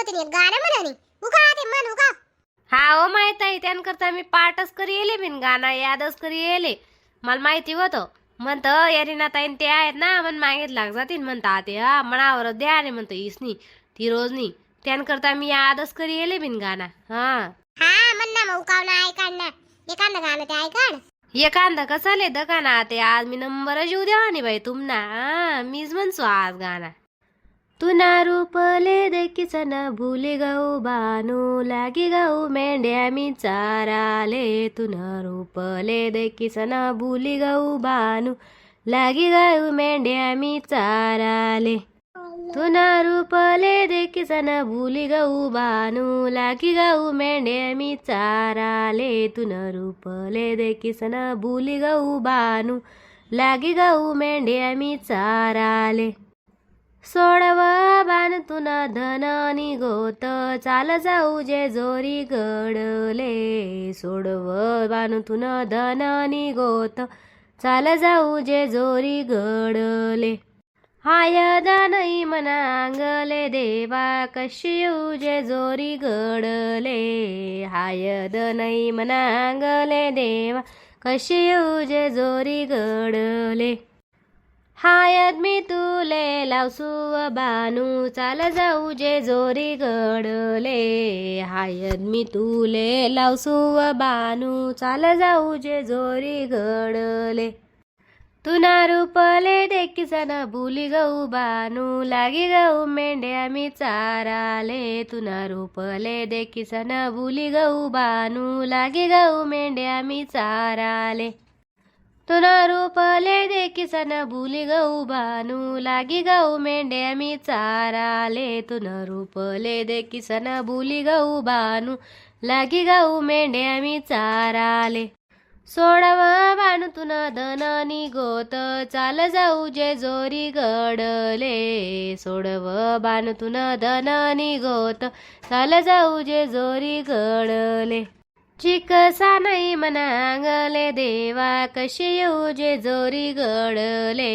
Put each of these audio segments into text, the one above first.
होती नी गाणं म्हणानी उका ते मन उका हा ओ माहित आहे त्यांकरता मी पाठच करी येले बिन गाणं यादच करी येले मला माहिती होतं म्हणतं यारीना ताईन ते आहेत ना मन मागेत लाग जातील म्हणता ते हा मनावर द्या रे म्हणतं इसनी ती रोजनी त्यांकरता मी यादच करी येले बिन गाणं हा हा म्हण ना मग उकावना ऐकान एखादं गाणं ते ऐकान एखादा कसाले दकाना ते आज मी नंबर येऊ द्यावा नी बाई तुमना हा मीच म्हणसो आज गाणं तुना रूपले देखीसन भूली गऊ बानू लागी गऊ मेंढ्या मी चाराले तुना रूपले देखीसन भूली गऊ बानू लागी गऊ मेंढ्या मी चाराले तुना रूपले देखीसन भूली गऊ बानू लागी गऊ मेंढ्या मी चाराले तुना रूपले देखीसन भूली गऊ बानू लागी गऊ मेंढ्या मी चाराले सोडव बान तुना धनानी गोत चाल जाऊ जे जोरी गडले सोडव बान तुना धनानी गोत चाल जाऊ जे जोरी गडले हायद नाही मनांगले देवा कशी येऊ जे जोरी गडले हायद नाही मनांगले देवा कशी येऊ जे जोरी गडले हायद मी तुले लावसू बानू चाल जाऊ जे जोरी गडले हायद मी तुले लावसू बानू चाल जाऊ जे जोरी गडले तुना रूपले देखीसन भूली गऊ बानू लागी गऊ मेंढ्या मी चाराले तुना रूपले देखीसन भूली गऊ बानू लागी गऊ मेंढ्या मी चाराले तुना रूपले देखीसन भूली गऊ बानू लागी गऊ मेंढ्या मी चाराले तुना रूपले देखीसन भूली गऊ बानू लागी गऊ मेंढ्या मी चाराले सोडव बानू तुना धनानी गोत चाल जाऊ जे जोरी गडले सोडव बानू तुना धनानी गोत चाल जाऊ जे जोरी गडले चिकसा नाही मनांगले देवा कशी येऊ जे जोरी गडले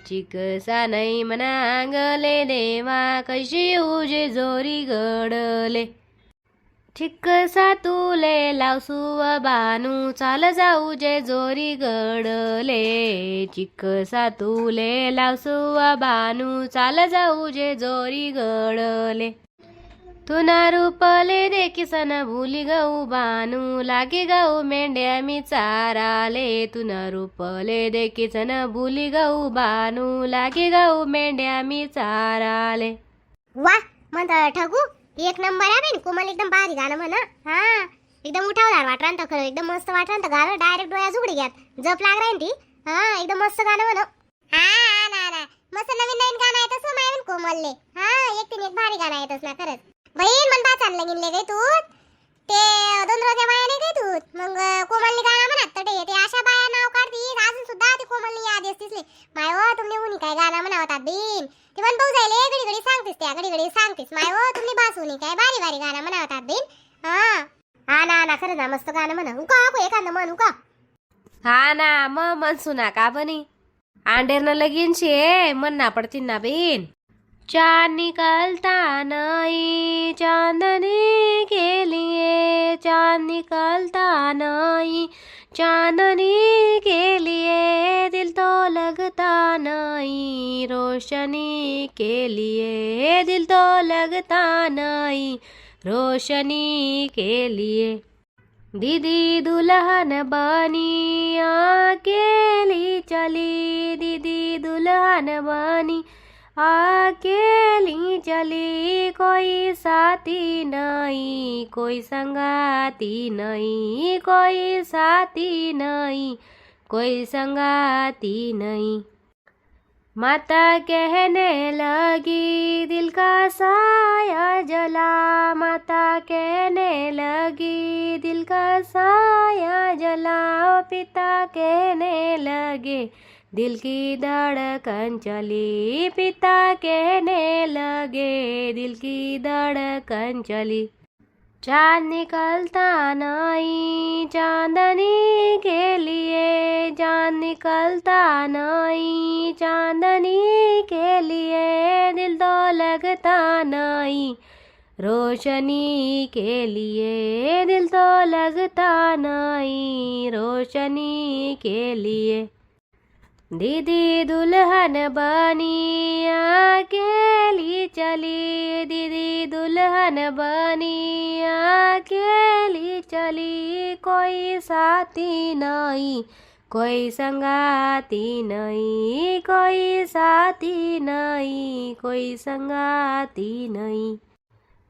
चिकसा नाही मनांगले देवा कशी येऊ जे जोरी गडले चिकसा तुले लावसू बानू चाल जाऊ जे जोरी गडले चिकसा तुले लावसू बानू चाल जाऊ जे जोरी गडले तुना रूपले देखीसन भूली गऊ बानू लागी गऊ मेंढ्या मी चाराले तुना रूपले देखीसन भूली गऊ बानू लागी गऊ मेंढ्या मी चाराले वा म्हणता ठगू एक नंबर आहे बेन कोमल एकदम भारी गाणं म्हणा हा एकदम उठावदार वाटरान तर खरं एकदम मस्त वाटरान तर गाणं डायरेक्ट डोळ्या उघडी घ्यात जप लाग राहीन ती हा एकदम मस्त गाणं म्हणा हा ना मस्त नवीन नवीन गाणं आहे तसं मायन कोमलले हा एक भारी गाणं आहे तसं ना खरंच बहीण मन बा चाललं गिनले गे तू ते दोन रोजा बाया नाही गे तू मग कोमलनी गाणं म्हणत तर ते आशा बाया नाव काढती अजून सुद्धा ती कोमलनी याद असतीसले माय हो तुम्ही उनी काय गाणं म्हणावतात बीन ती मन भाऊ जायले घडी घडी सांगतीस त्या घडी घडी सांगतीस माय हो तुम्ही बासुनी काय भारी भारी गाणं म्हणावतात बीन हा ना खरं ना मस्त गाणं म्हणा उका एखादं म्हण उका हा ना मग मनसू ना का बनी आंडेरनं लगीन शे मन ना पडतील ना बेन चांद निकलता नहीं चांदनी के लिए चांद निकलता नहीं चांदनी के लिए दिल तो लगता नहीं रोशनी के लिए दिल तो लगता नहीं रोशनी के लिए दीदी दुल्हन बनी अकेली चली दीदी दुल्हन बनी अकेली चली कोई साथी नहीं कोई संगाती नहीं कोई साथी नहीं कोई संगाती नहीं माता कहने लगी दिल का साया जला माता कहने लगी दिल का साया जला पिता कहने लगे दिल की धड़कन चली पिता कहने लगे दिल की धड़कन चली चांद निकलता नहीं चांदनी के लिए चांद निकलता नहीं चांदनी के लिए दिल तो लगता नहीं रोशनी के लिए दिल तो लगता नहीं, रोशनी के लिए। दीदी दुल्हन बनी अकेली चली, दीदी दुल्हन बनी अकेली चली, कोई साथी नहीं, कोई संगाती नहीं, कोई साथी नहीं, कोई संगाती नहीं।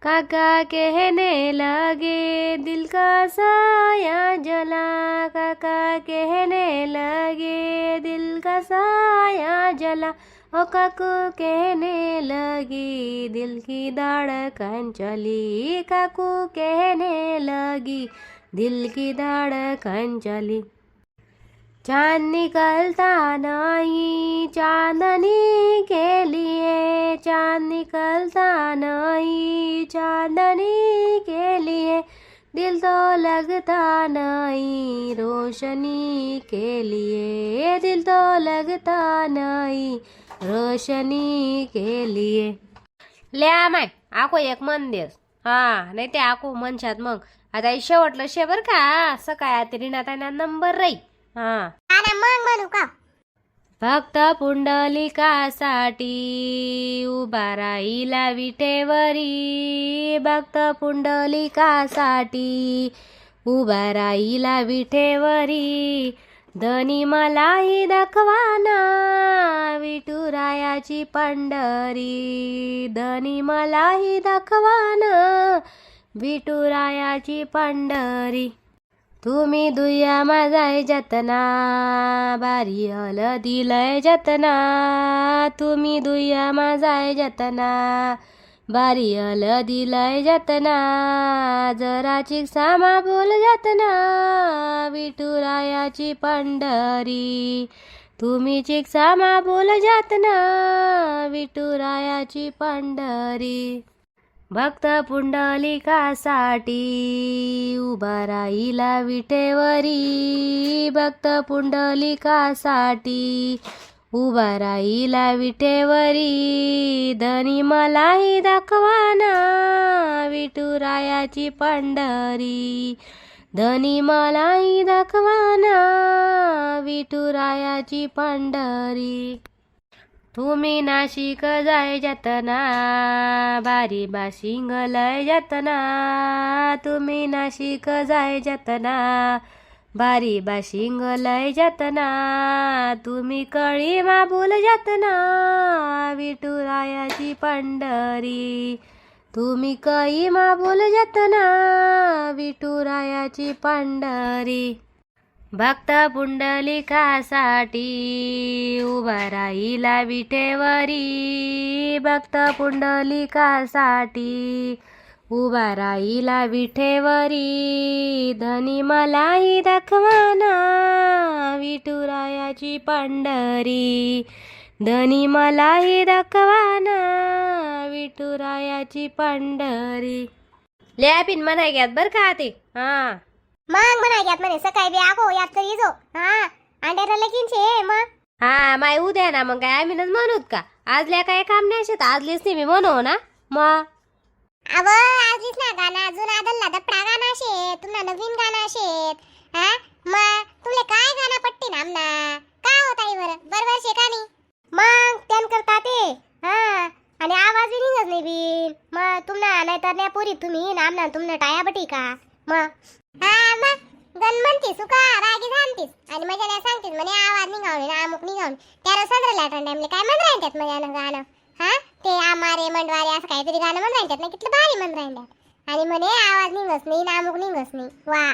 काका कहने लगे दिल का साया जला, काका कहने लगे दिल का साया जला, ओ काकू कहने लगी दिल की धड़कन चली, काकू कहने लगी दिल की धड़कन चली। चांद निकलता नहीं चांदनी के लिए, चांद निकलता नहीं चांदनी के लिए, दिल तो लगता नहीं रोशनी के लिए, दिल तो लगता नहीं रोशनी के लिए। ले माय आको एक मन देस, हा नाही ते आको मनशात मग आता हे शेवटलं शेवर का सकाळ रिणाताना नंबर राही. हा मग म्हणू का? भक्त पुंडलिकासाठी उभा राहिला विटेवरी, भक्त पुंडलिकासाठी उभा राहिला विटेवरी, धनी मलाही दाखवाना विठुरायाची पंढरी, धनी मलाही दाखवाना विठुरायाची पंढरी. तुम्ही दुय्यामा जाय जतना बारी हलदीलय जतना, तुम्ही दुय्यामा जाय जतना बारी हलदीलय जतना, जरा चिकसामा बोल जतना विठुरायाची पंढरी, तुम्ही चिकसामा बोल जतना विठुरायाची पंढरी. भक्त पुंडलिकासाठी उभा राहिला विटेवरी, भक्त पुंडलिकासाठी उभा राहिला विटेवरी, धनी मलाही दाखवाना विठुरायाची पंढरी, धनी मलाही दाखवाना विठुरायाची पंढरी. तुम्ही नाशिक जाय जतना बारी बाशिंग लय जतना, तुम्ही नाशिक जाय जतना बारी बाशिंग लय जतना, तुम्ही कळी माबूल जतना विठुरायाची पंढरी, तुम्ही कळी माबूल जतना विठुरायाची पंढरी. भक्त पुंडलिकासाठी उभा राहिला विटेवरी, भक्त पुंडलिकासाठी उभा राहिला विटेवरी, धनी मलाही दाखवाना विठुरायाची पंढरी, धनी मलाही दाखवाना विठुरायाची पंढरी. लॅपिन म्हणाय घ्यात बर का ते. हा मग म्हणा घ्यात म्हणे सकाळी बी आगो याद करी जो. हा अंड्याला लगीन छे मग. हा माय उद्या ना मग काय आम्हीच म्हणूत का आजल्या काय काम नाही शेत आजलेच नाही मी म्हणू ना मग. अव आजलीच ना गाणं अजून आदलला दपडा गाणं शेत तुला नवीन गाणं शेत. हा मग तुले काय गाणं पट्टी नामना का होता बर बरोबर शे का नाही मग त्यान करता ते. हा आणि आवाज बी निघत नाही बिन मग तुम्हाला नाही तर नाही पुरी तुम्ही नामना तुमने टाया बटी का मग. हा मग गण म्हणतीस तू का रागी सांगतीस आणि मजा नाही सांगतीस म्हणे आवाज निघावणे ना अमुक निघावणे त्याला सदर लाटण टाइमले काय म्हण राहतात मग गाणं. हा ते आमारे मंडवारे असं काहीतरी गाणं म्हण राहतात ना किती भारी म्हण राहतात आणि म्हणे आवाज निघस नाही ना अमुक निघस नाही. वा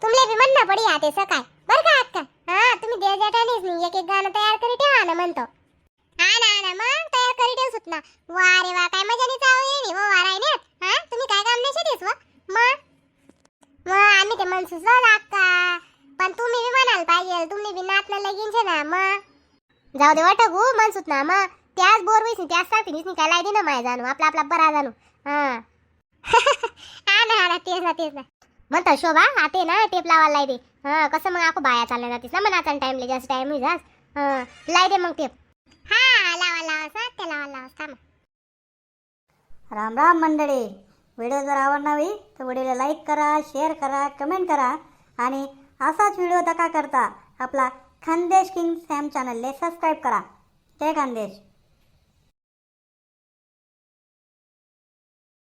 तुमले बी म्हणणं पडी हा ते सकाळ बर का अक्का. हा तुम्ही देव जाटानीच नाही एक एक गाणं तयार करी ठेवा ना म्हणतो. हा ना मग तयार करी ठेव सुत ना. वा रे वा काय मजा नाही चाव येणी व वाराय ने. हा तुम्ही काय काम नाही शेतीस व मग आम्ही ते मन सुचवलं अक्का पण तुम्ही बी म्हणाल पाहिजे तुम्ही बी नातला लगीन छे ना मग जाऊ दे वाटगू मन सुत ना मग त्याच बोर वैसी त्याच सांगतीस काय लाई दे ना माय जाणू आपला आपला बरा जाणू. हा हा ना तेच ना म्हणता शोभा आते ना टेप लावायला लाई दे. हा कसं मग आको बाया चालल्या जातीस ना मग नाचान टाइमले जास्त टाइम होई जास. हा लाई दे मग टेप. हा लावा सा ते लावा थांब. राम राम मंडळी. व्हिडिओ जर आवडला होई तर व्हिडिओला लाईक करा, शेअर करा, कमेंट करा आणि असाच व्हिडिओ दका करता आपला खानदेश किंग सॅम चॅनलले सबस्क्राईब करा. जय खानदेश.